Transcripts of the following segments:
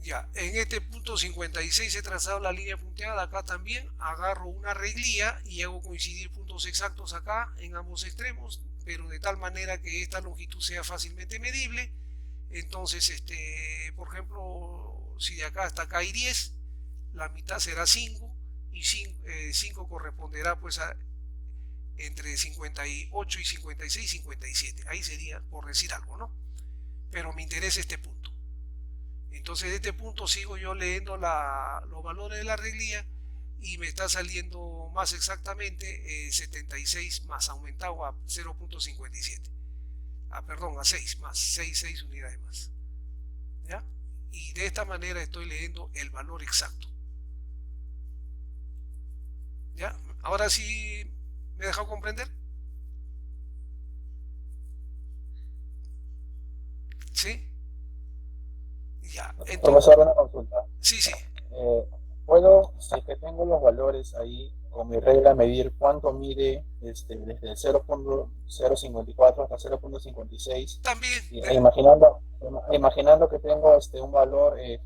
Ya, en este punto 56 he trazado la línea punteada, acá también agarro una reglía y hago coincidir puntos exactos acá en ambos extremos, pero de tal manera que esta longitud sea fácilmente medible. Entonces, por ejemplo, si de acá hasta acá hay 10, la mitad será 5 y 5 corresponderá pues a entre 58 y 56, 57. Ahí sería por decir algo, ¿no? Pero me interesa este punto. Entonces de este punto sigo yo leyendo los valores de la reglía y me está saliendo más exactamente 76 más aumentado a 0.57. Perdón, a 6 más 6 unidades más. ¿Ya? Y de esta manera estoy leyendo el valor exacto. ¿Ya? Ahora sí me he dejado comprender. ¿Sí? Ya. Entonces, Profesor, una consulta. sí, sí. Eh, ¿Puedo, si es que tengo los valores ahí, con mi regla, medir cuánto mide desde el 0.054 hasta 0.56? También, Imaginando que tengo un valor en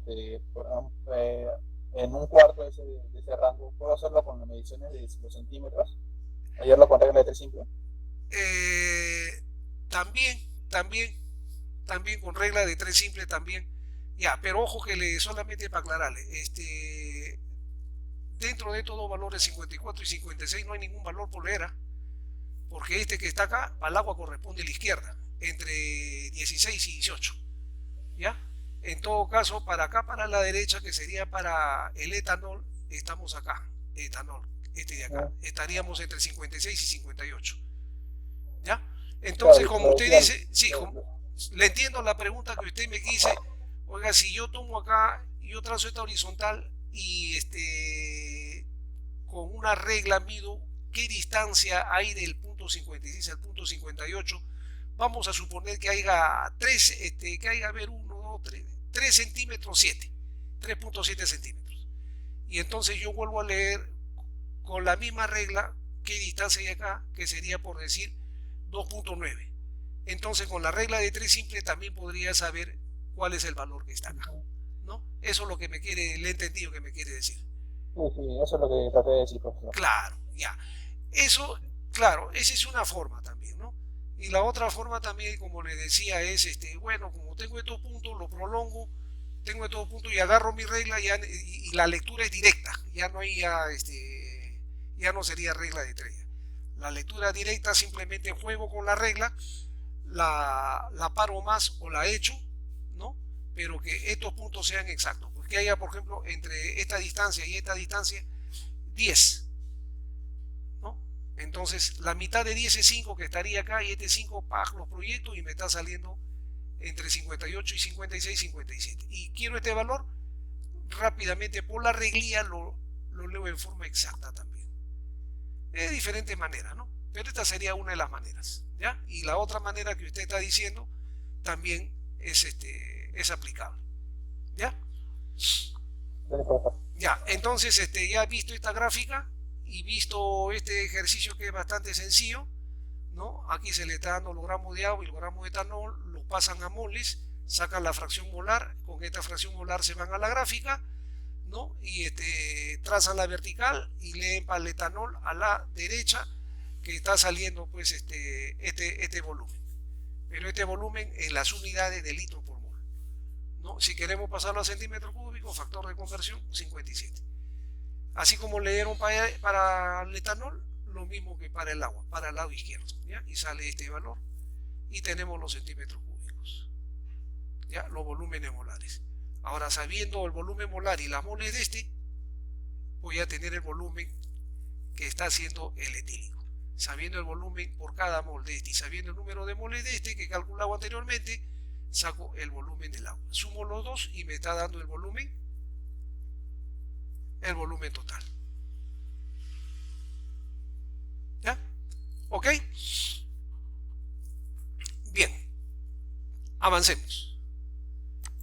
un cuarto de ese rango, ¿puedo hacerlo con las mediciones de los centímetros? ¿Hallarlo con regla de 3 simple? eh, también, también, también con regla de tres simple también. Ya, pero ojo que solamente para aclararle, dentro de estos dos valores 54 y 56 no hay ningún valor polera, porque este que está acá, al agua corresponde a la izquierda, entre 16 y 18. ¿Ya? En todo caso, para acá, para la derecha, que sería para el etanol, estamos acá, etanol, este de acá, Ah, estaríamos entre 56 y 58. ¿Ya? Entonces, claro, como lo usted decía. dice, sí, le entiendo la pregunta que usted me dice, oiga, si yo tomo acá, yo trazo esta horizontal y con una regla mido qué distancia hay del punto 56 al punto 58. Vamos a suponer que haya 3, que haya, a ver, 1, 2, 3 centímetros 7, 3.7 centímetros. Y entonces yo vuelvo a leer con la misma regla qué distancia hay acá, que sería por decir 2.9. Entonces con la regla de 3 simple también podría saber cuál es el valor que está acá. ¿No? Eso es lo que le he entendido que me quiere decir. Sí, sí, eso es lo que traté de decir, profesor. Claro, ya. Eso, claro, esa es una forma también, ¿no? Y la otra forma también, como le decía, es, bueno, como tengo estos puntos, lo prolongo, tengo estos puntos y agarro mi regla y la lectura es directa, ya no hay, ya no sería regla de tres. La lectura directa simplemente juego con la regla, la paro más o la echo, ¿no? Pero que estos puntos sean exactos, porque haya, por ejemplo, entre esta distancia y esta distancia, 10. ¿No? Entonces, la mitad de 10 es 5 que estaría acá y este 5 los proyectos y me está saliendo entre 58 y 56, 57. Y quiero este valor, rápidamente por la reglía lo leo en forma exacta también. De diferentes maneras, ¿no? Pero esta sería una de las maneras, ¿ya? Y la otra manera que usted está diciendo también es aplicable, ¿ya? Dale, profesor. Ya, entonces ya he visto esta gráfica y visto este ejercicio que es bastante sencillo, ¿no? Aquí se le está dando los gramos de agua y los gramos de etanol, los pasan a moles, sacan la fracción molar, con esta fracción molar se van a la gráfica, ¿no? Y trazan la vertical y leen para el etanol a la derecha que está saliendo pues este volumen. Pero este volumen en las unidades de litro por mol. ¿No? Si queremos pasarlo a centímetros cúbicos, factor de conversión 57. Así como leyeron para el etanol, lo mismo que para el agua, para el lado izquierdo. ¿Ya? Y sale este valor y tenemos los centímetros cúbicos, ¿ya? Los volúmenes molares. Ahora, sabiendo el volumen molar y las moles de voy a tener el volumen que está haciendo el etílico. Sabiendo el volumen por cada mol de y sabiendo el número de moles de que calculaba anteriormente, saco el volumen del agua. Sumo los dos y me está dando el volumen total. ¿Ya? ¿Ok? Bien, avancemos.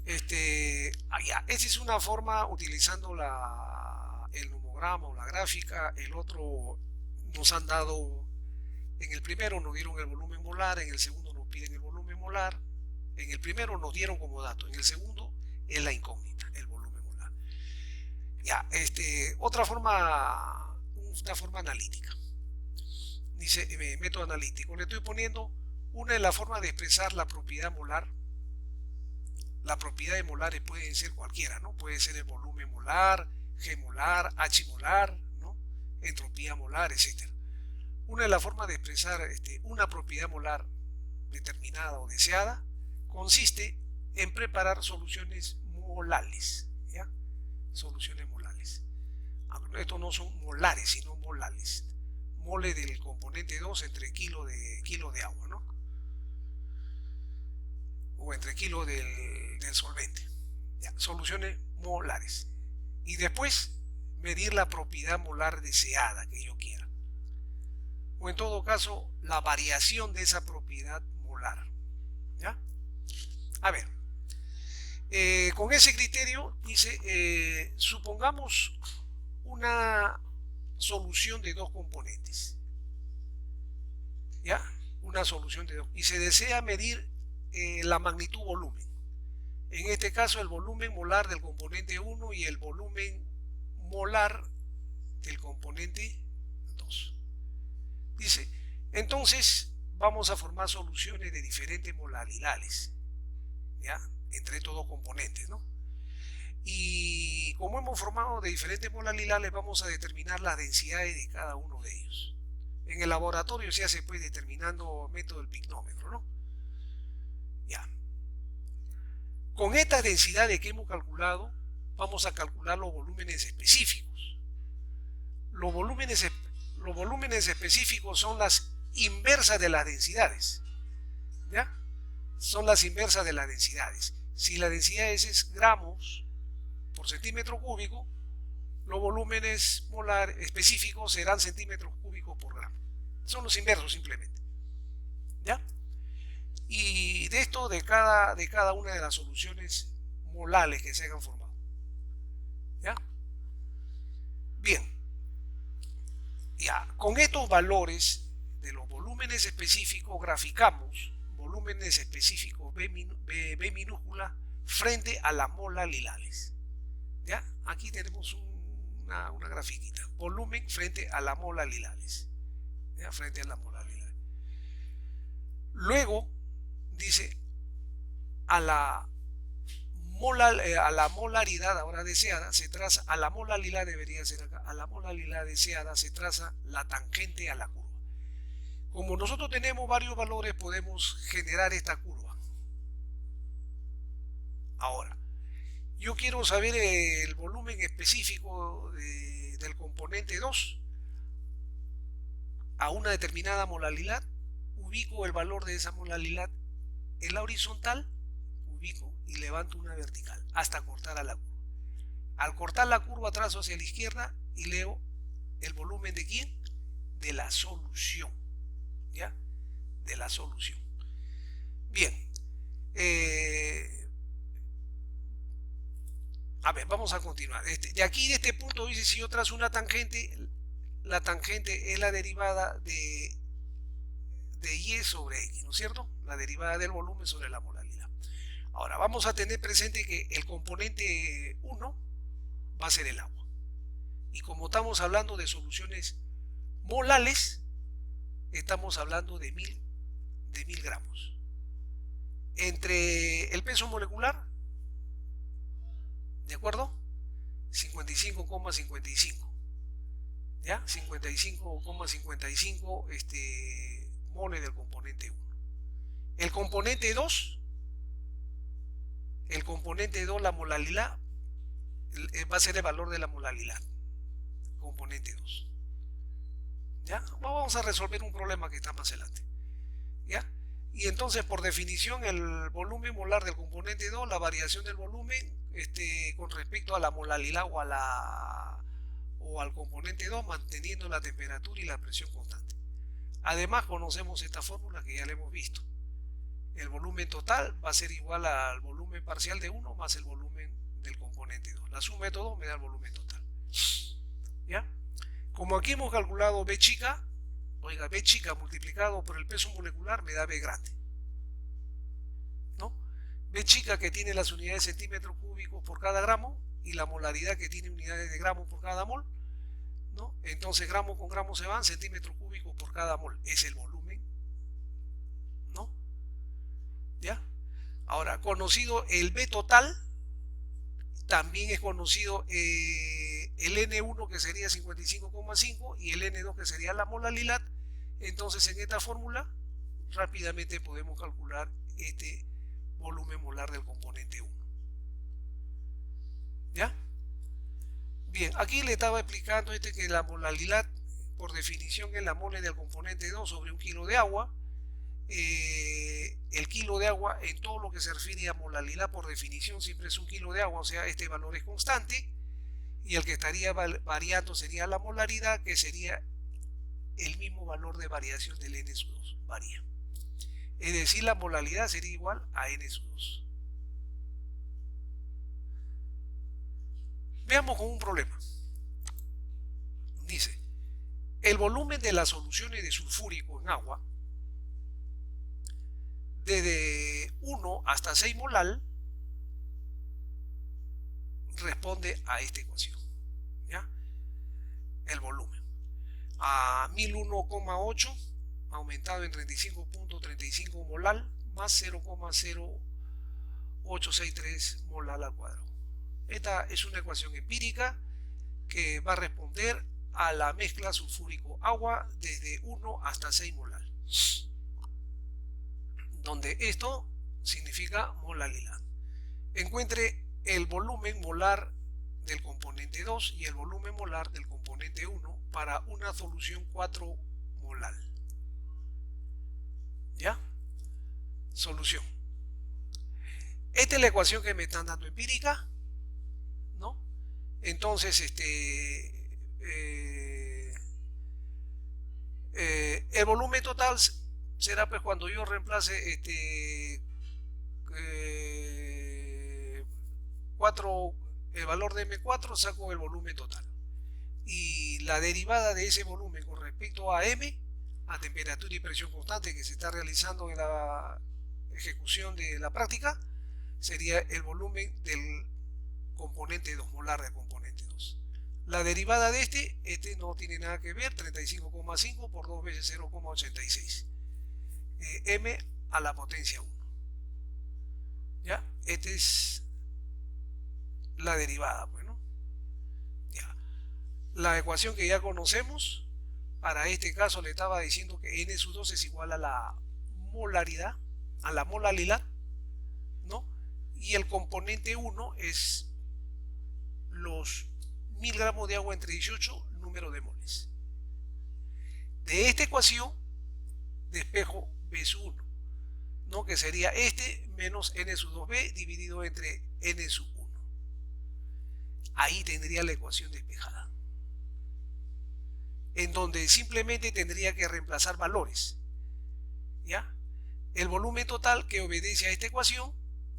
Esa es una forma utilizando el nomograma o la gráfica. El otro nos han dado, en el primero nos dieron el volumen molar, en el segundo nos piden el volumen molar. En el primero nos dieron como dato, en el segundo es la incógnita, el volumen. Ya, otra forma, una forma analítica. Dice, método analítico. Le estoy poniendo una de las formas de expresar la propiedad molar. Las propiedades molares pueden ser cualquiera, ¿no? Puede ser el volumen molar, G molar, H molar, ¿no? Entropía molar, etc. Una de las formas de expresar una propiedad molar determinada o deseada consiste en preparar soluciones molales, ¿ya? Soluciones molales. Estos no son molares, sino molales. Mole del componente 2 entre kilo de agua, ¿no? O entre kilo del solvente. ¿Ya? Soluciones molares. Y después medir la propiedad molar deseada que yo quiera. O en todo caso, la variación de esa propiedad molar. ¿Ya? A ver, con ese criterio, dice, supongamos una solución de dos componentes. ¿Ya? Una solución de dos. Y se desea medir la magnitud volumen. En este caso, el volumen molar del componente 1 y el volumen molar del componente 2. Dice, entonces vamos a formar soluciones de diferentes molaridades, ¿ya? Entre estos dos componentes, ¿no? Y como hemos formado de diferentes molaridades, vamos a determinar las densidades de cada uno de ellos. En el laboratorio se hace pues determinando método del pignómetro, ¿no? Ya. Con estas densidades que hemos calculado, vamos a calcular los volúmenes específicos. Los volúmenes específicos son las inversas de las densidades. ¿Ya? Son las inversas de las densidades. Si la densidad es gramos por centímetro cúbico, los volúmenes molar específicos serán centímetros cúbicos por gramo. Son los inversos simplemente. ¿Ya? Y de esto de cada una de las soluciones molares que se hayan formado. ¿Ya? Bien. Ya, con estos valores de los volúmenes específicos graficamos volúmenes específicos B minúscula frente a las molaridades. ¿Ya? Aquí tenemos una grafiquita. Volumen frente a las molaridades. ¿Ya? Frente a las molaridades. Luego dice a la molaridad ahora deseada se traza, a la molaridad debería ser acá, a la molaridad deseada se traza la tangente a la curva. Como nosotros tenemos varios valores, podemos generar esta curva. Ahora, yo quiero saber el volumen específico del componente 2 a una determinada molaridad. Ubico el valor de esa molaridad en la horizontal, ubico y levanto una vertical hasta cortar a la curva. Al cortar la curva trazo hacia la izquierda y leo el volumen de ¿quién? De la solución. ¿Ya? De la solución. Bien. A ver, vamos a continuar. De aquí, de este punto, dice, si yo trazo una tangente, la tangente es la derivada de Y sobre X, ¿no es cierto? La derivada del volumen sobre la molaridad. Ahora, vamos a tener presente que el componente 1 va a ser el agua. Y como estamos hablando de soluciones molales, estamos hablando de 1000 gramos. Entre el peso molecular, ¿de acuerdo? 55,55. ¿Ya? 55,55 moles del componente 1. El componente 2, la molaridad, va a ser el valor de la molaridad. Componente 2. ¿Ya? Vamos a resolver un problema que está más adelante. ¿Ya? Y entonces, por definición, el volumen molar del componente 2, la variación del volumen con respecto a la molaridad o al componente 2, manteniendo la temperatura y la presión constante. Además, conocemos esta fórmula que ya la hemos visto. El volumen total va a ser igual al volumen parcial de 1 más el volumen del componente 2. La suma de todo me da el volumen total. ¿Ya? Como aquí hemos calculado B chica, oiga, B chica multiplicado por el peso molecular me da B grande. ¿No? B chica, que tiene las unidades de centímetros cúbicos por cada gramo, y la molaridad que tiene unidades de gramos por cada mol, ¿no? Entonces gramo con gramo se van, centímetros cúbicos por cada mol, es el volumen, ¿no? ¿Ya? Ahora, conocido el B total, también es conocido el N1 que sería 55,5 y el N2 que sería la molaridad. Entonces en esta fórmula rápidamente podemos calcular este volumen molar del componente 1. ¿Ya? Bien, aquí le estaba explicando que la molaridad por definición es la mole del componente 2 sobre un kilo de agua. El kilo de agua en todo lo que se refiere a molaridad por definición siempre es un kilo de agua, o sea, este valor es constante, y el que estaría variando sería la molaridad, que sería el mismo valor de variación del N2, varía. Es decir, la molaridad sería igual a N2. Veamos con un problema. Dice, el volumen de las soluciones de sulfúrico en agua desde 1 hasta 6 molar responde a esta ecuación, ¿ya? El volumen a 1001,8 aumentado en 35.35 molar más 0,0863 molar al cuadrado. Esta es una ecuación empírica que va a responder a la mezcla sulfúrico-agua desde 1 hasta 6 molar, donde esto significa molaridad. Encuentre el volumen molar del componente 2 y el volumen molar del componente 1 para una solución 4 molar. ¿Ya? Solución. Esta es la ecuación que me están dando empírica, ¿no? Entonces, el volumen total será pues cuando yo reemplace 4, el valor de M4, saco el volumen total. Y la derivada de ese volumen con respecto a M, a temperatura y presión constante que se está realizando en la ejecución de la práctica, sería el volumen del componente 2, molar del componente 2. La derivada de este no tiene nada que ver, 35,5 por 2 veces 0,86. M a la potencia 1. ¿Ya? Esta es la derivada, pues, ¿no? Ya. La ecuación que ya conocemos, para este caso le estaba diciendo que N2 es igual a la molaridad, ¿no? Y el componente 1 es los 1000 gramos de agua entre 18, número de moles. De esta ecuación despejo B1, ¿no? Que sería menos N2B dividido entre N1. Ahí tendría la ecuación despejada, en donde simplemente tendría que reemplazar valores, ¿ya? El volumen total que obedece a esta ecuación,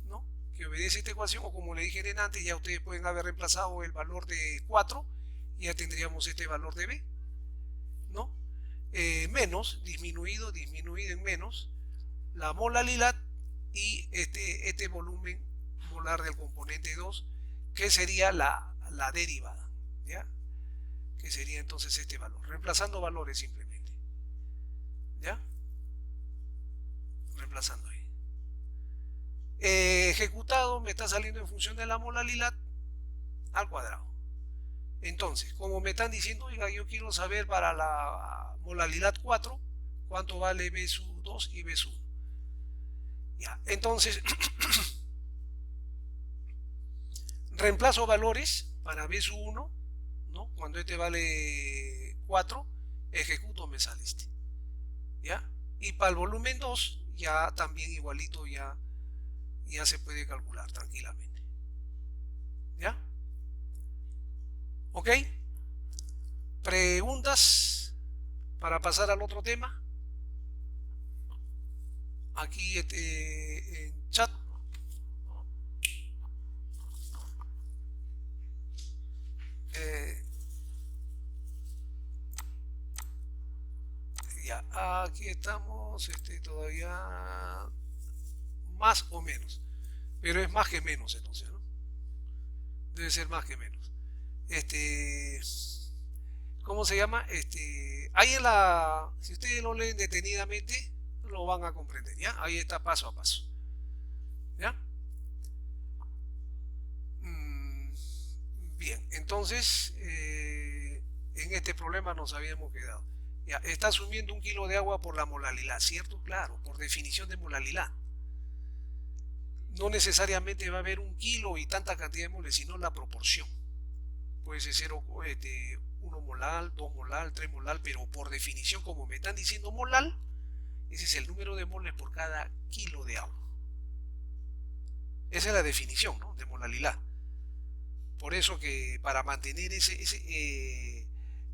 ¿no? Que obedece a esta ecuación, o como le dije antes, ya ustedes pueden haber reemplazado el valor de 4, y ya tendríamos este valor de B, ¿no? Menos, disminuido en menos, la molaridad y este volumen molar del componente 2, que sería la derivada, ¿ya? Que sería entonces este valor, reemplazando valores simplemente, ¿ya? Reemplazando ahí. Ejecutado me está saliendo en función de la molaridad al cuadrado. Entonces, como me están diciendo, oiga, yo quiero saber para la molaridad 4 cuánto vale B2 y B1. Ya, entonces reemplazo valores para B1, ¿no? Cuando este vale 4, ejecuto, me sale ¿ya? Y para el volumen 2 ya también igualito, ya se puede calcular tranquilamente, ¿ya? ¿Ok? ¿Preguntas para pasar al otro tema? Aquí en chat. Ya, aquí estamos, todavía más o menos, pero es más que menos entonces, ¿no? Debe ser más que menos. ¿Cómo se llama? Ahí en la, si ustedes lo leen detenidamente, lo van a comprender, ¿ya? Ahí está paso a paso, ¿ya? Bien, entonces, en este problema nos habíamos quedado. Ya, está asumiendo 1 kilo de agua por la molalidad, ¿cierto? Claro, por definición de molalidad. No necesariamente va a haber 1 kilo y tanta cantidad de moles, sino la proporción. Puede ser 0, 1 molar, 2 molar, 3 molar, pero por definición, como me están diciendo molar, ese es el número de moles por cada kilo de agua. Esa es la definición, ¿no?, de molalidad. Por eso que para mantener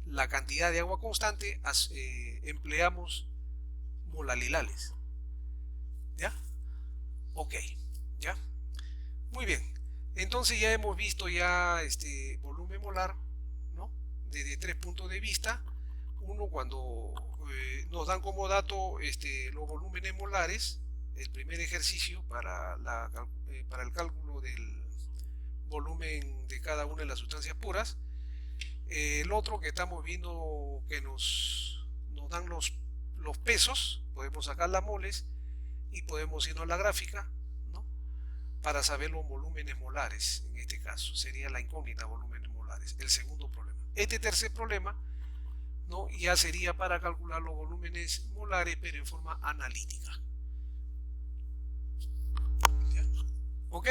la cantidad de agua constante empleamos molalidades. ¿Ya? Ok, ¿ya? Muy bien. Entonces ya hemos visto ya este volumen molar, ¿no?, desde 3 puntos de vista. Uno, cuando nos dan como dato los volúmenes molares, el primer ejercicio para el cálculo del volumen de cada una de las sustancias puras. El otro que estamos viendo, que nos dan los pesos, podemos sacar las moles y podemos irnos a la gráfica, ¿no?, para saber los volúmenes molares. En este caso sería la incógnita volúmenes molares, el segundo problema. Este tercer problema, ¿no?, ya sería para calcular los volúmenes molares, pero en forma analítica. ¿Ya? ¿Ok?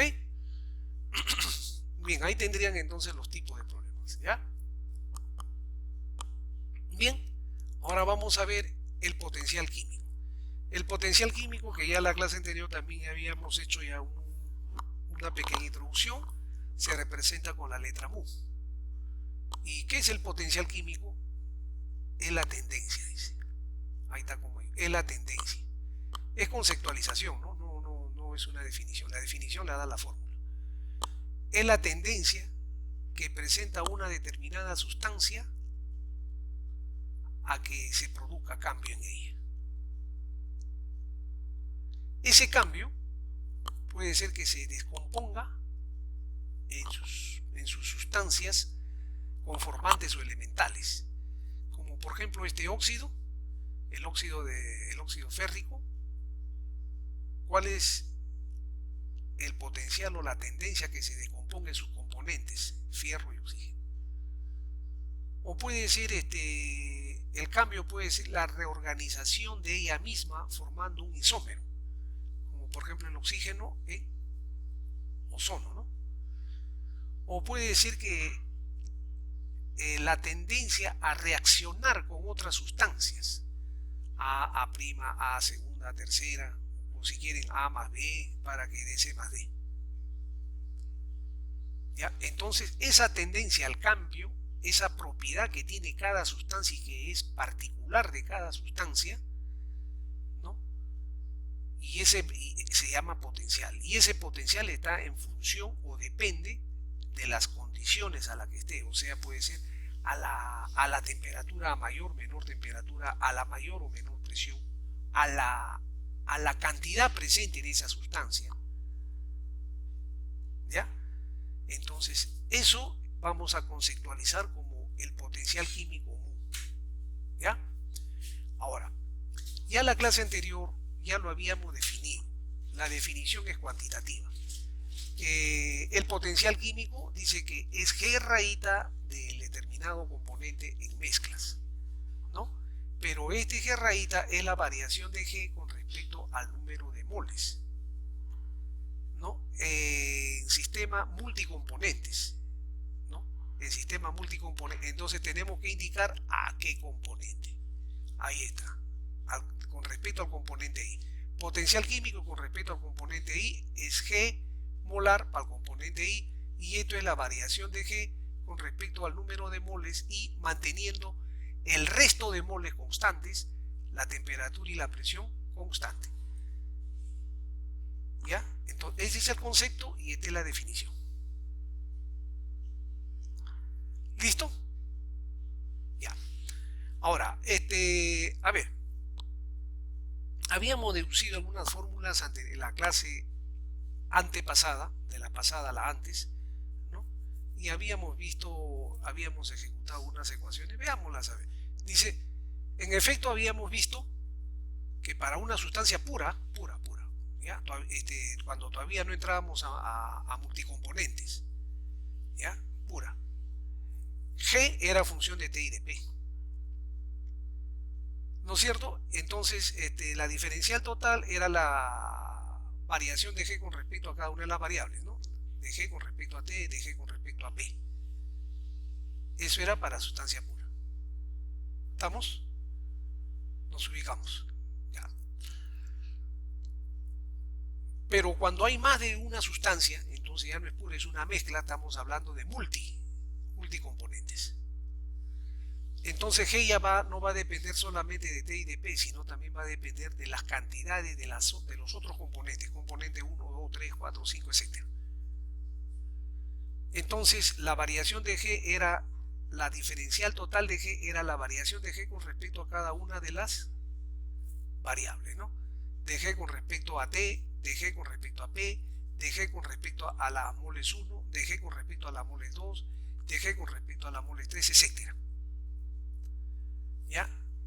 Bien, ahí tendrían entonces los tipos de problemas, ¿ya? Bien, ahora vamos a ver el potencial químico. El potencial químico, que ya en la clase anterior también habíamos hecho ya una pequeña introducción, se representa con la letra mu. ¿Y qué es el potencial químico? Es la tendencia, dice. Ahí está como es la tendencia. Es conceptualización, ¿no? No es una definición. La definición la da la fórmula. Es la tendencia que presenta una determinada sustancia a que se produzca cambio en ella. Ese cambio puede ser que se descomponga en sus sustancias conformantes o elementales, como por ejemplo este óxido, el óxido férrico. ¿Cuál es el potencial o la tendencia que se descomponga en sus componentes, fierro y oxígeno? O puede ser el cambio puede ser la reorganización de ella misma formando un isómero, como por ejemplo el oxígeno en ozono, ¿no? O puede decir que la tendencia a reaccionar con otras sustancias, A', A segunda, A tercera, o si quieren A más B para que dé C más D. ¿Ya? Entonces esa tendencia al cambio, esa propiedad que tiene cada sustancia y que es particular de cada sustancia, ¿no?, y se llama potencial. Y ese potencial está en función o depende de las condiciones a las que esté. O sea, puede ser a la temperatura, a mayor o menor temperatura, a la mayor o menor presión, a la cantidad presente en esa sustancia. ¿Ya? Entonces, eso vamos a conceptualizar como el potencial químico mu. ¿Ya? Ahora, ya la clase anterior ya lo habíamos definido. La definición es cuantitativa. El potencial químico dice que es G rayita del determinado componente en mezclas, ¿no? Pero este G rayita es la variación de G con respecto al número de moles, ¿no?, en sistema multicomponentes, ¿no? En sistema multicomponentes, entonces tenemos que indicar a qué componente. Ahí está, con respecto al componente I. Potencial químico con respecto al componente I es G molar para el componente I, y esto es la variación de G con respecto al número de moles y manteniendo el resto de moles constantes, la temperatura y la presión constante. ¿Ya? Entonces ese es el concepto y esta es la definición. ¿Listo? Ya. Ahora, a ver, habíamos deducido algunas fórmulas en la clase antepasada, de la pasada a la antes, ¿no?, y habíamos ejecutado unas ecuaciones, veámoslas a ver. Dice, en efecto habíamos visto que para una sustancia pura, ¿ya? Cuando todavía no entrábamos a multicomponentes, ¿ya? Pura, G era función de T y de P, ¿no es cierto? Entonces la diferencial total era la variación de G con respecto a cada una de las variables, ¿no? De G con respecto a T, de G con respecto a P. Eso era para sustancia pura. ¿Estamos? Nos ubicamos. Ya. Pero cuando hay más de una sustancia, entonces ya no es pura, es una mezcla, estamos hablando de multicomponentes. Entonces G ya no va a depender solamente de T y de P, sino también va a depender de las cantidades de los otros componentes, componente 1, 2, 3, 4, 5, etc. Entonces la variación de G era, la diferencial total de G era la variación de G con respecto a cada una de las variables, ¿no? De G con respecto a T, de G con respecto a P, de G con respecto a la moles 1, de G con respecto a la moles 2, de G con respecto a la moles 3, etc. ¿Ya?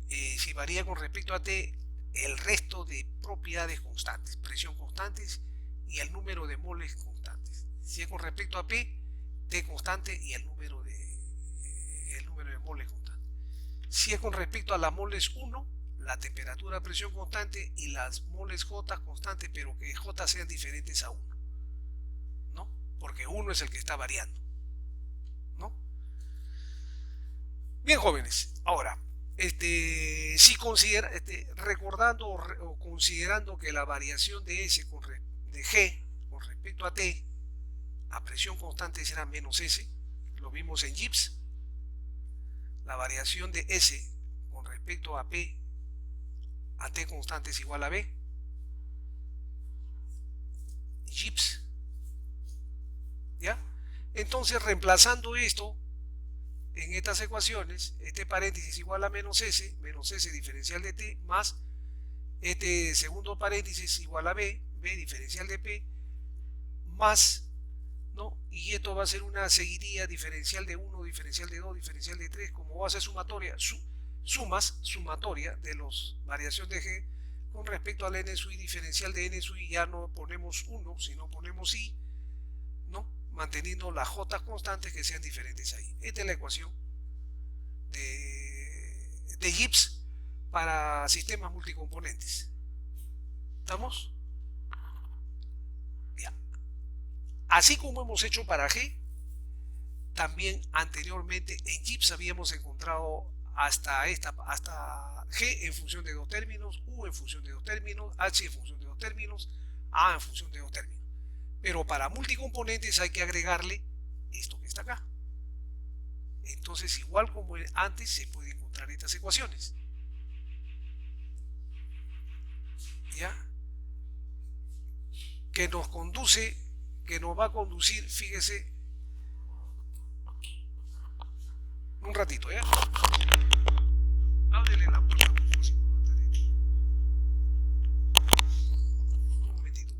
Si varía con respecto a T, el resto de propiedades constantes, presión constantes y el número de moles constantes. Si es con respecto a P, T constante y el número de moles constante. Si es con respecto a las moles 1, la temperatura, presión constante y las moles J constantes, pero que J sean diferentes a 1, ¿no? Porque 1 es el que está variando, ¿no? Bien, jóvenes, ahora, si recordando o considerando que la variación de S de G con respecto a T a presión constante será menos S, lo vimos en Gibbs. La variación de S con respecto a P a T constante es igual a B. Gibbs. ¿Ya? Entonces, reemplazando esto en estas ecuaciones, este paréntesis igual a menos S diferencial de T, más este segundo paréntesis igual a B diferencial de P, más, ¿no? Y esto va a ser una seguidilla diferencial de 1, diferencial de 2, diferencial de 3, como va a ser sumatoria, sumatoria de los variación de G con respecto al n sui diferencial de n sui, ya no ponemos 1, sino ponemos i, ¿no? Manteniendo las j constantes que sean diferentes ahí. Esta es la ecuación de Gibbs para sistemas multicomponentes. ¿Estamos? Ya. Así como hemos hecho para G, también anteriormente en Gibbs habíamos encontrado hasta G en función de dos términos, U en función de dos términos, H en función de dos términos, A en función de dos términos. Pero para multicomponentes hay que agregarle esto que está acá. Entonces, igual como antes, se pueden encontrar estas ecuaciones. ¿Ya? Que nos va a conducir, fíjese, un ratito, ¿ya? Ábrele la puerta, por favor, si no va a estar ahí. Un momentito.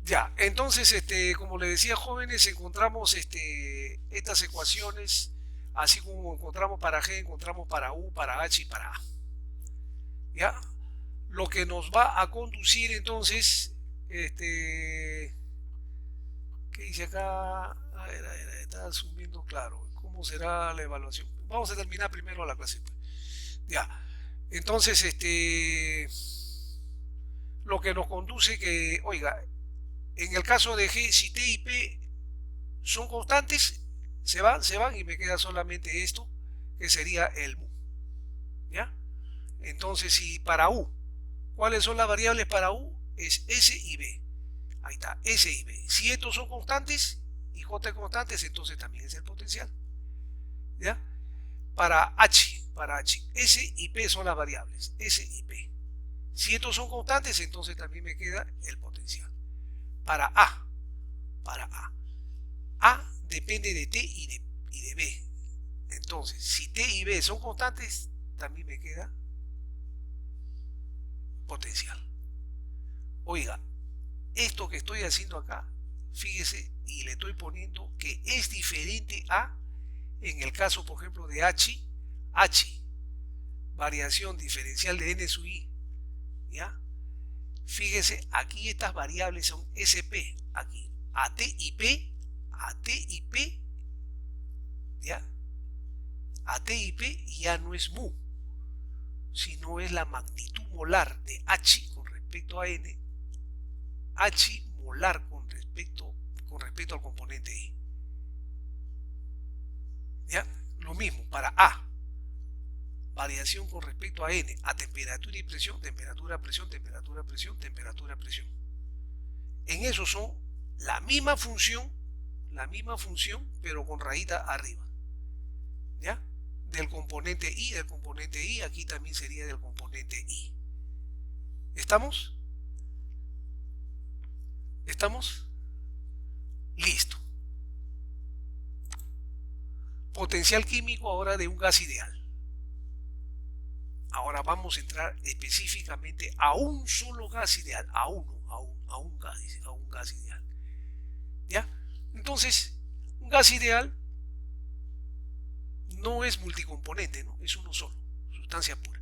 Ya, entonces, como les decía, jóvenes, encontramos estas ecuaciones, así como encontramos para G, encontramos para U, para H y para A. ¿Ya? Lo que nos va a conducir entonces, ¿qué dice acá? A ver, está asumiendo claro. ¿Cómo será la evaluación? Vamos a terminar primero la clase. Ya, entonces, lo que nos conduce que, oiga, En el caso de G, si T y P son constantes, se van y me queda solamente esto, que sería el mu. ¿Ya? Entonces, si para U, ¿cuáles son las variables para U? Es S y B. Ahí está, S y B. Si estos son constantes y J constantes, entonces también es el potencial. ¿Ya? Para H, S y P son las variables, S y P. Si estos son constantes, entonces también me queda el potencial. Para A, A depende de T y de B. Entonces, si T y B son constantes, también me queda potencial. Oiga, esto que estoy haciendo acá, fíjese, y le estoy poniendo que es diferente a, en el caso, por ejemplo, de H, variación diferencial de N sub I, ¿ya? Fíjese, aquí estas variables son SP, aquí, AT y P, ¿ya? AT y P ya no es mu, sino es la magnitud molar de H con respecto a N, H molar con respecto al componente I. ¿Ya? Lo mismo para A, variación con respecto a N, a temperatura y presión, temperatura, presión, temperatura, presión, temperatura, presión. En eso son la misma función, pero con rayita arriba. ¿Ya? Del componente I, aquí también sería del componente I. ¿Estamos? ¿Estamos? Listo. Potencial químico ahora de un gas ideal. Ahora vamos a entrar específicamente a un solo gas ideal, a un gas ideal. ¿Ya? Entonces, un gas ideal no es multicomponente, ¿no? Es uno solo, sustancia pura.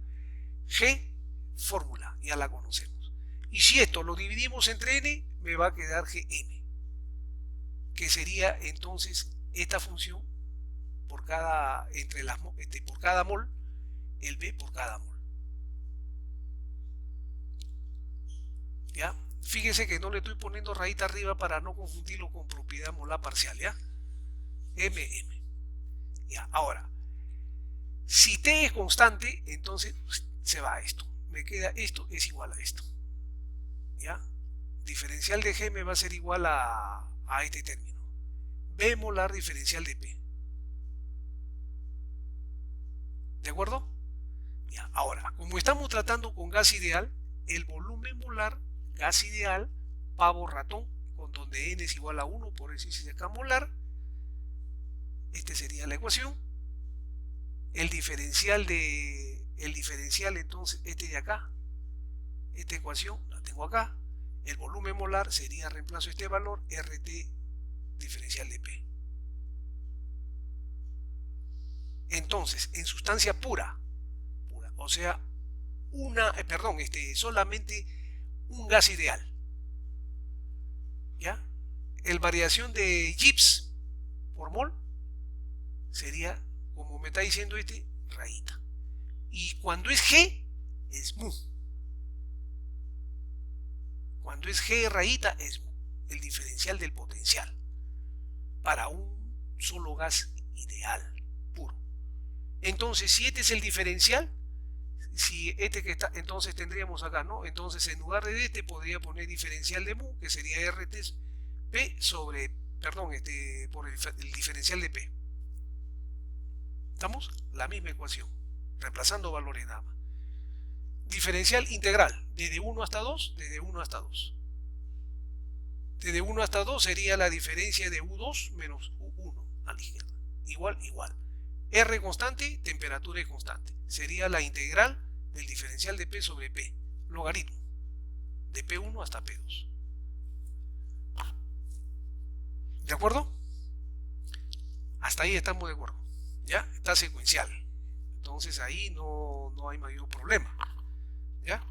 G, fórmula, ya la conocemos. Y si esto lo dividimos entre N, me va a quedar Gm, que sería entonces esta función por cada, por cada mol, el B por cada mol. ¿Ya? Fíjese que no le estoy poniendo rayita arriba para no confundirlo con propiedad molar parcial, ¿ya? MM. Ya, ahora, si T es constante, entonces se va a esto. Me queda esto es igual a esto. ¿Ya? Diferencial de G me va a ser igual a este término. B molar diferencial de P. ¿De acuerdo? Ya, ahora, como estamos tratando con gas ideal, el volumen molar, gas ideal, pavo ratón, con donde N es igual a 1, por eso se acá molar, esta sería la ecuación. El diferencial entonces, este de acá, esta ecuación la tengo acá. El volumen molar sería, reemplazo este valor, RT diferencial de P. Entonces, en sustancia pura, o sea, solamente un gas ideal. ¿Ya? El variación de Gibbs por mol sería, como me está diciendo rayita. Y cuando es G, es mu. Cuando es G rayita, es mu. El diferencial del potencial para un solo gas ideal puro. Entonces, si este es el diferencial, si este que está, entonces tendríamos acá, ¿no? Entonces, en lugar de este, podría poner diferencial de mu, que sería RT P sobre, por el diferencial de P. ¿Estamos? La misma ecuación, reemplazando valores nada más. Diferencial integral, desde 1 hasta 2, desde 1 hasta 2. Desde 1 hasta 2 sería la diferencia de U2 menos U1 a la izquierda. Igual. R constante, temperatura es constante. Sería la integral del diferencial de P sobre P, logaritmo, de P1 hasta P2. ¿De acuerdo? Hasta ahí estamos de acuerdo. ¿Ya? Está secuencial. Entonces ahí no hay mayor problema. ¿Ya?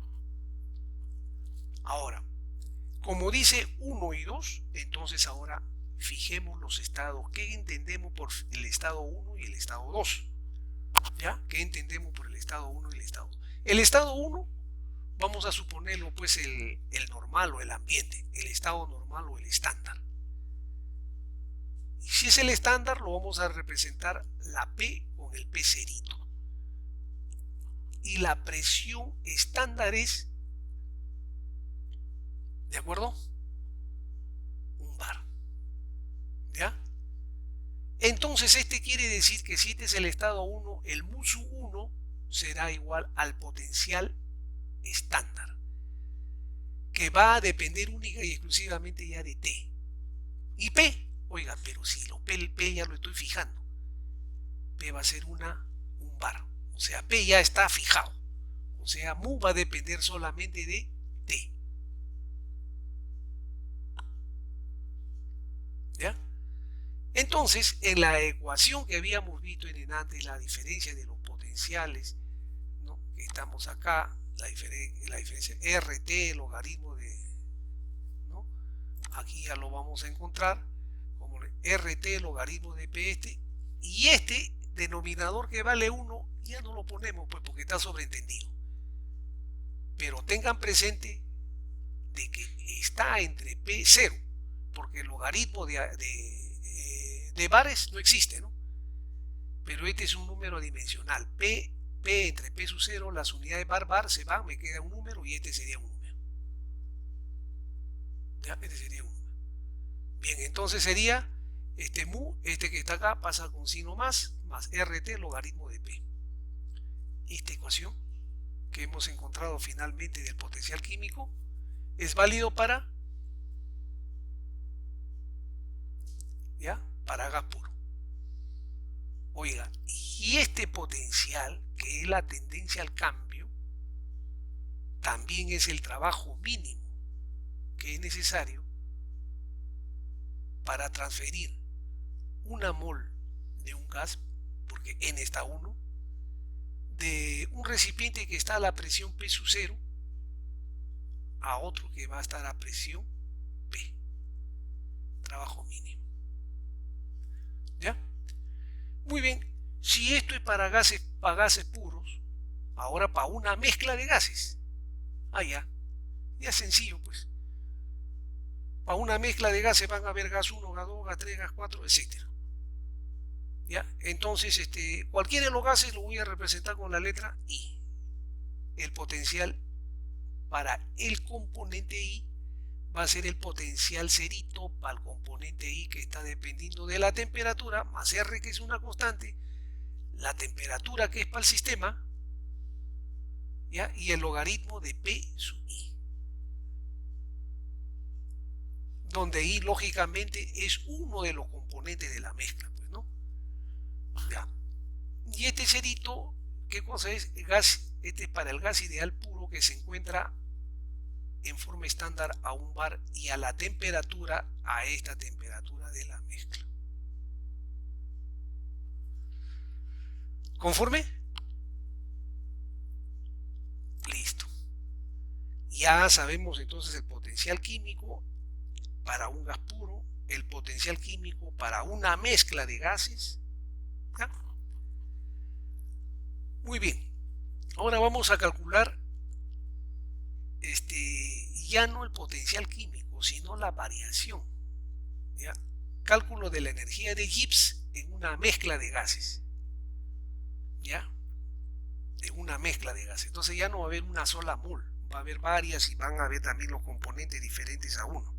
Ahora, como dice 1 y 2, entonces ahora fijemos los estados. ¿Qué entendemos por el estado 1 y el estado 2? ¿Ya? ¿Qué entendemos por el estado 1 y el estado 2? El estado 1, vamos a suponerlo pues el normal o el ambiente, el estado normal. normal o el estándar. Y si es el estándar, lo vamos a representar la P con el P cerito. Y la presión estándar es, ¿de acuerdo? Un bar. ¿Ya? Entonces este quiere decir que si este es el estado 1, el mu sub 1 será igual al potencial estándar, que va a depender única y exclusivamente ya de T. Y P, oiga, pero si el P ya lo estoy fijando, P va a ser un bar, o sea, P ya está fijado, o sea, mu va a depender solamente de T. ¿Ya? Entonces, en la ecuación que habíamos visto en antes, la diferencia de los potenciales, ¿no? Que estamos acá, la diferencia RT, logaritmo de, ¿no? Aquí ya lo vamos a encontrar como RT, logaritmo de P y este denominador que vale 1, ya no lo ponemos pues porque está sobreentendido. Pero tengan presente de que está entre P0, porque el logaritmo de bares no existe, ¿no? Pero este es un número dimensional. P entre P sub 0, las unidades bar se van, me queda un número y este sería un número. ¿Ya? Este sería un número. Bien, entonces sería este mu, este que está acá, pasa con signo más RT logaritmo de P. Esta ecuación que hemos encontrado finalmente del potencial químico es válido para, ¿ya? Para gas puro. Oiga, y este potencial, que es la tendencia al cambio, también es el trabajo mínimo que es necesario para transferir una mol de un gas, porque N está 1, de un recipiente que está a la presión P sub 0 a otro que va a estar a presión P. Trabajo mínimo. ¿Ya? Muy bien, si esto es para gases puros, ahora para una mezcla de gases. Ya es sencillo pues. Para una mezcla de gases van a haber gas 1, gas 2, gas 3, gas 4, etc. ¿Ya? Entonces, cualquiera de los gases lo voy a representar con la letra I. El potencial para el componente I va a ser el potencial cerito para el componente I, que está dependiendo de la temperatura, más R, que es una constante, la temperatura, que es para el sistema, ¿ya? Y el logaritmo de P sub I, donde I lógicamente es uno de los componentes de la mezcla, pues, ¿no? ¿Ya? Y este cerito, ¿qué cosa es? Gas, este es para el gas ideal puro que se encuentra en forma estándar a un bar y a la temperatura, a esta temperatura de la mezcla. ¿Conforme? Listo. Ya sabemos entonces el potencial químico para un gas puro, el potencial químico para una mezcla de gases. ¿Ya? Muy bien. Ahora vamos a calcular ya no el potencial químico, sino la variación. ¿Ya? Cálculo de la energía de Gibbs en una mezcla de gases. ¿Ya? De una mezcla de gases. Entonces ya no va a haber una sola mol, va a haber varias y van a haber también los componentes diferentes a uno.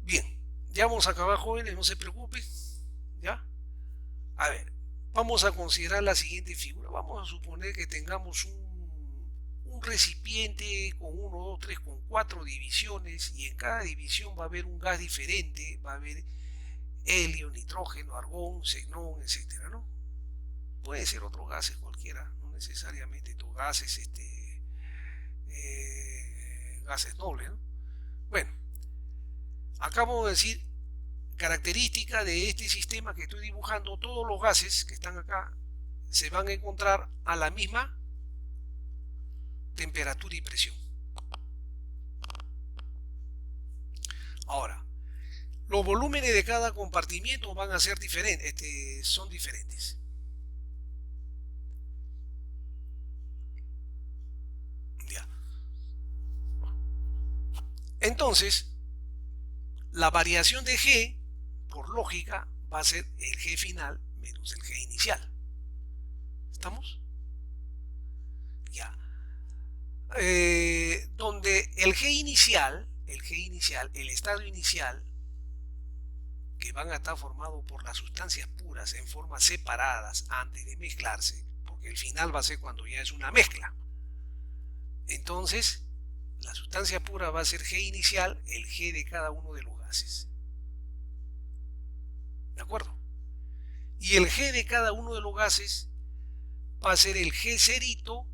Bien, ya vamos a acabar, jóvenes, no se preocupen. ¿Ya? A ver, vamos a considerar la siguiente figura. Vamos a suponer que tengamos un recipiente con 1, 2, 3, con 4 divisiones, y en cada división va a haber un gas diferente, va a haber helio, nitrógeno, argón, xenón, etcétera, ¿no? Puede ser otros gases cualquiera, no necesariamente estos gases, gases nobles, ¿no? Bueno, acabo de decir característica de este sistema que estoy dibujando. Todos los gases que están acá se van a encontrar a la misma temperatura y presión. Ahora, los volúmenes de cada compartimiento van a ser diferentes, son diferentes. Ya. Entonces, la variación de G, por lógica, va a ser el G final menos el G inicial. ¿Estamos? Ya. Donde el G inicial, el estado inicial, que van a estar formados por las sustancias puras en formas separadas antes de mezclarse, porque el final va a ser cuando ya es una mezcla. Entonces, la sustancia pura va a ser G inicial, el G de cada uno de los gases. ¿De acuerdo? Y el G de cada uno de los gases va a ser el G cerito,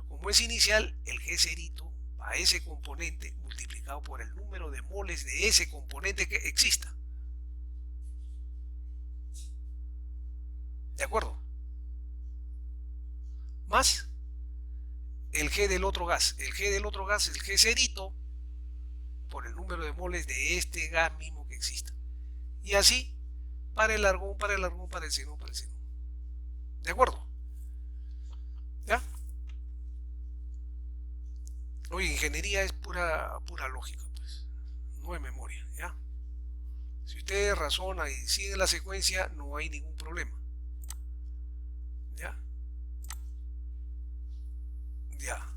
como es inicial, el G cerito a ese componente multiplicado por el número de moles de ese componente que exista. ¿De acuerdo? Más el G del otro gas. El G del otro gas es el G cerito por el número de moles de este gas mismo que exista. Y así para el argón, para el argón, para el xenón, para el xenón. ¿De acuerdo? ¿Ya? Oye, ingeniería es pura lógica, pues. No es memoria, ¿ya? Si ustedes razonan y siguen la secuencia, no hay ningún problema. ¿Ya? Ya.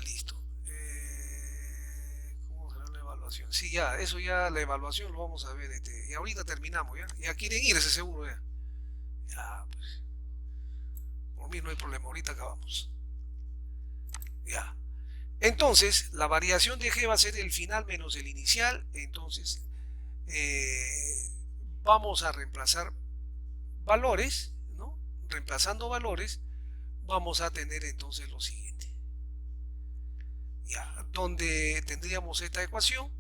Listo. ¿Cómo será la evaluación? Sí, ya, eso ya, la evaluación lo vamos a ver. Y ahorita terminamos, ¿ya? Ya quieren irse seguro, ya. Ya, pues. Por mí no hay problema, ahorita acabamos. Ya. Entonces, la variación de G va a ser el final menos el inicial. Entonces, vamos a reemplazar valores, ¿no? Reemplazando valores, vamos a tener entonces lo siguiente. Ya, donde tendríamos esta ecuación,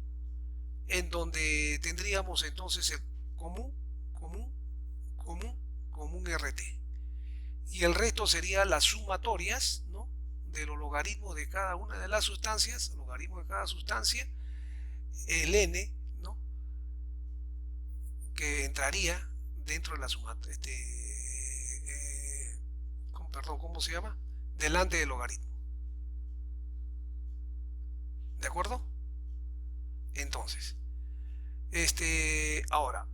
en donde tendríamos entonces el común RT. Y el resto sería las sumatorias, ¿no? De los logaritmos de cada una de las sustancias, logaritmo de cada sustancia, el n, ¿no? Que entraría dentro de la sumatoria, ¿cómo se llama? Delante del logaritmo. ¿De acuerdo? Entonces, ahora,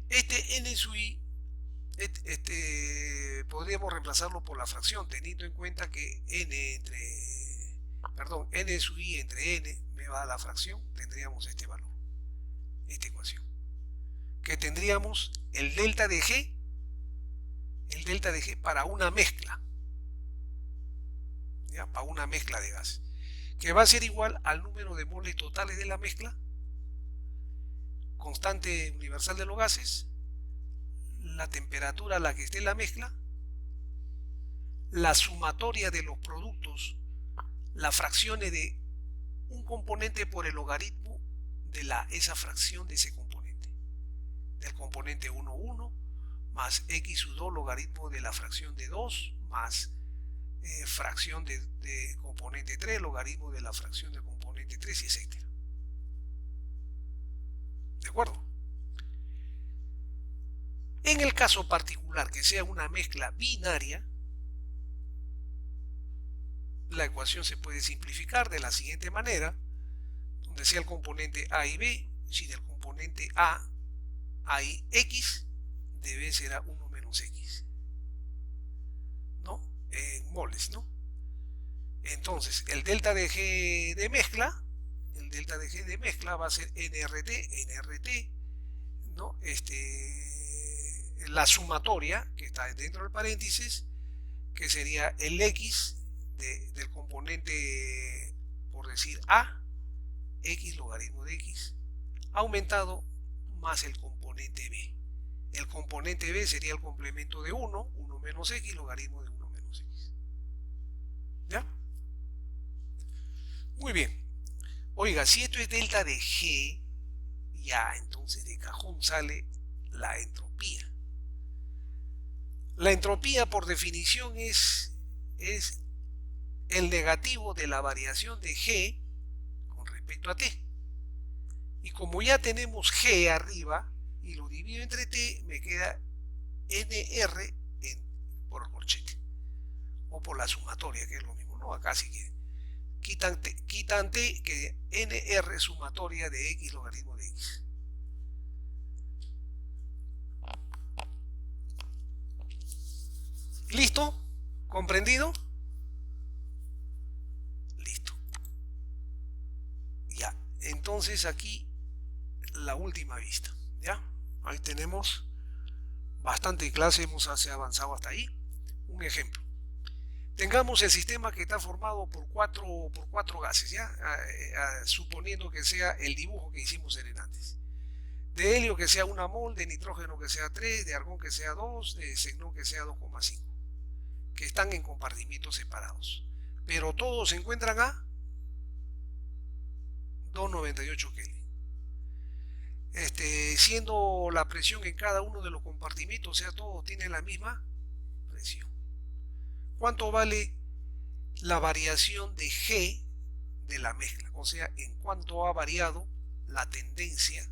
este n sub i, podríamos reemplazarlo por la fracción, teniendo en cuenta que n sub i entre n me va a la fracción, tendríamos este valor, esta ecuación, que tendríamos el delta de G para una mezcla, ¿ya? Para una mezcla de gas, que va a ser igual al número de moles totales de la mezcla, constante universal de los gases, la temperatura a la que esté la mezcla, la sumatoria de los productos, las fracciones de un componente por el logaritmo de esa fracción de ese componente, del componente 1, 1, más x sub 2 logaritmo de la fracción de 2, más fracción de componente 3, logaritmo de la fracción de componente 3, y etc. ¿De acuerdo? En el caso particular que sea una mezcla binaria, la ecuación se puede simplificar de la siguiente manera, donde sea el componente A y B, si del componente A hay X, debe ser a 1 menos X, ¿no? En moles, ¿no? Entonces, el delta de G de mezcla, va a ser NRT, ¿no? La sumatoria, que está dentro del paréntesis, que sería el X del componente, por decir A, X logaritmo de X, aumentado más el componente B. El componente B sería el complemento de 1 menos X, logaritmo de 1 menos X. ¿Ya? Muy bien. Oiga, si esto es delta de G, ya entonces de cajón sale la entropía. La entropía por definición es el negativo de la variación de G con respecto a T. Y como ya tenemos G arriba y lo divido entre T, me queda NR por el corchete o por la sumatoria, que es lo mismo, ¿no? Acá sí que quitan t, que nr sumatoria de x logaritmo de x. ¿Listo? ¿Comprendido? Listo. Ya, entonces aquí la última vista. ¿Ya? Ahí tenemos bastante clase, hemos avanzado hasta ahí. Un ejemplo. Tengamos el sistema que está formado por cuatro gases, ¿ya? Suponiendo que sea el dibujo que hicimos en antes. De helio que sea 1 mol, de nitrógeno que sea 3, de argón que sea 2, de xenón que sea 2,5, que están en compartimientos separados. Pero todos se encuentran a 298 Kelvin. Siendo la presión en cada uno de los compartimientos, o sea, todos tienen la misma presión. ¿Cuánto vale la variación de G de la mezcla? O sea, en cuánto ha variado la tendencia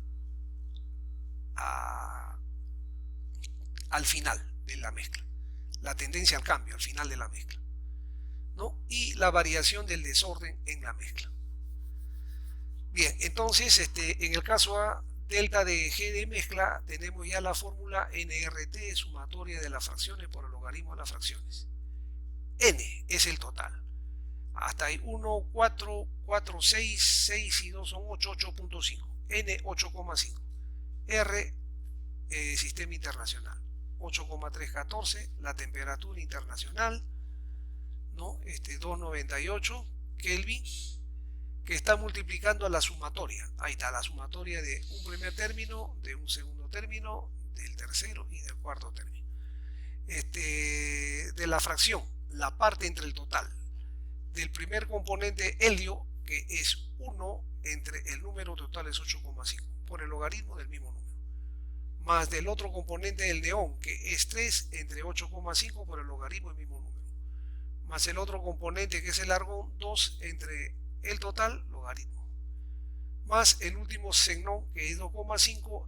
al final de la mezcla. La tendencia al cambio al final de la mezcla, ¿no? Y la variación del desorden en la mezcla. Bien, entonces, en el caso A, delta de G de mezcla, tenemos ya la fórmula NRT, sumatoria de las fracciones por el logaritmo de las fracciones. N es el total. Hasta ahí 1, 4, 4, 6, 6 y 2 son 8, 8.5. N 8,5. R, sistema internacional. 8,314, la temperatura internacional, ¿no? 298 Kelvin, que está multiplicando a la sumatoria. Ahí está la sumatoria de un primer término, de un segundo término, del tercero y del cuarto término. De la fracción, la parte entre el total del primer componente helio, que es 1 entre el número total es 8,5 por el logaritmo del mismo número, más del otro componente del neón, que es 3 entre 8,5 por el logaritmo del mismo número, más el otro componente que es el argón, 2 entre el total logaritmo, más el último xenón, que es 2,5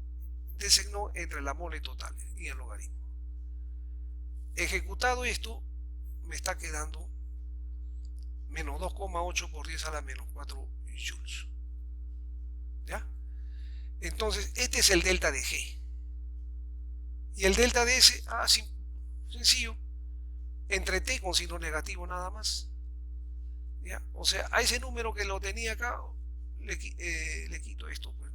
de xenón entre la mole total y el logaritmo. Ejecutado esto, me está quedando menos 2,8 por 10 a la menos 4 joules. ¿Ya? Entonces, este es el delta de G. Y el delta de S, sencillo, entre T con signo negativo nada más. ¿Ya? O sea, a ese número que lo tenía acá, le quito esto. Pues.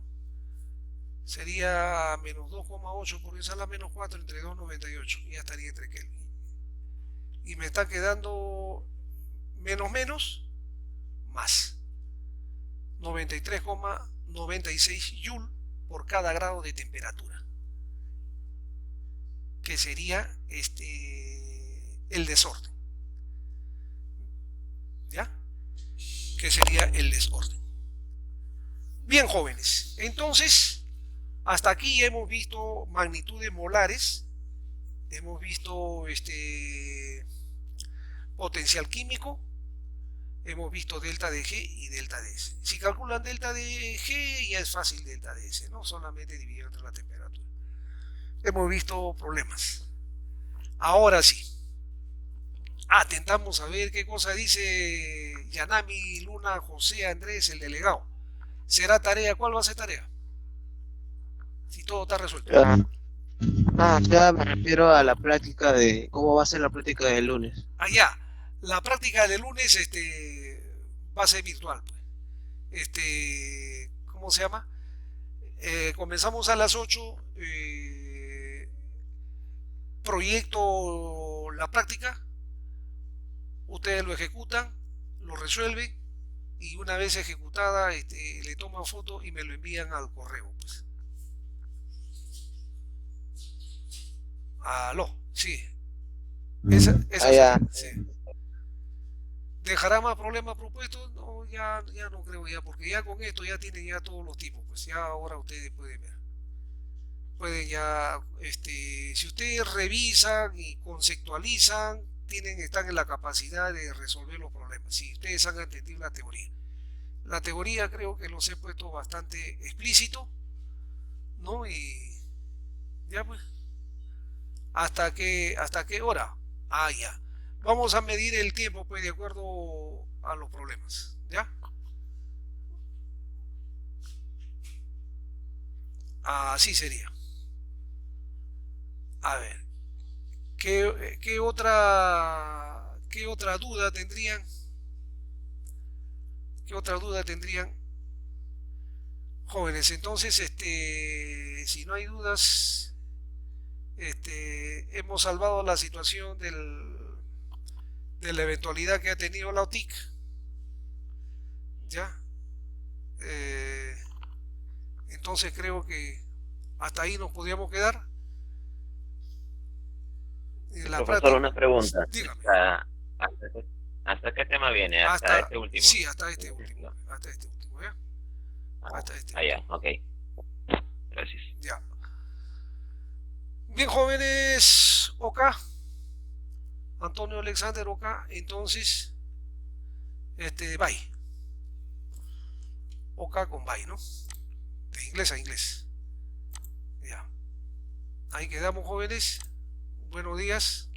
Sería menos 2,8 por 10 a la menos 4 entre 2,98. Y ya estaría entre Kelvin. Y me está quedando menos más 93,96 joule por cada grado de temperatura, que sería el desorden. ¿Ya? Que sería el desorden. Bien, jóvenes, entonces hasta aquí hemos visto magnitudes molares, hemos visto potencial químico, hemos visto delta de G y delta de S. Si calculan delta de G, ya es fácil delta de S, no solamente dividido entre la temperatura. Hemos visto problemas. Ahora sí, atentamos a ver qué cosa dice Yanami, Luna, José, Andrés, el delegado. ¿Será tarea? ¿Cuál va a ser tarea? Si todo está resuelto. Ya me refiero a la práctica de cómo va a ser la práctica del lunes. Allá, la práctica del lunes va a ser virtual. Pues. ¿Cómo se llama? Comenzamos a las 8. Proyecto la práctica. Ustedes lo ejecutan, lo resuelven y una vez ejecutada le toman foto y me lo envían al correo. Pues. Aló, sí. Esa sí. ¿Dejará más problemas propuestos? No, ya no creo ya, porque ya con esto ya tienen ya todos los tipos, pues ya ahora ustedes pueden ver. Pueden ya, si ustedes revisan y conceptualizan, están en la capacidad de resolver los problemas, si ustedes han entendido la teoría. La teoría creo que los he puesto bastante explícito, ¿no? Y ya pues. ¿Hasta qué hora? Ya. Vamos a medir el tiempo, pues, de acuerdo a los problemas. ¿Ya? Así sería. A ver, qué otra duda tendrían? ¿Qué otra duda tendrían? Jóvenes, entonces, si no hay dudas, hemos salvado la situación de la eventualidad que ha tenido la OTIC, ¿ya? Eh, entonces creo que hasta ahí nos podríamos quedar. En la Profesor, práctica, una pregunta. dígame, ¿Hasta qué tema viene? ¿Hasta hasta, este último? sí, hasta este último, ¿ya? Hasta este Ya, último, ok. Gracias. ya. Bien, jóvenes, OK, Antonio Alexander OK, entonces, bye. OK con bye, ¿no? De inglés a inglés. Ya. Ahí quedamos, jóvenes. Buenos días.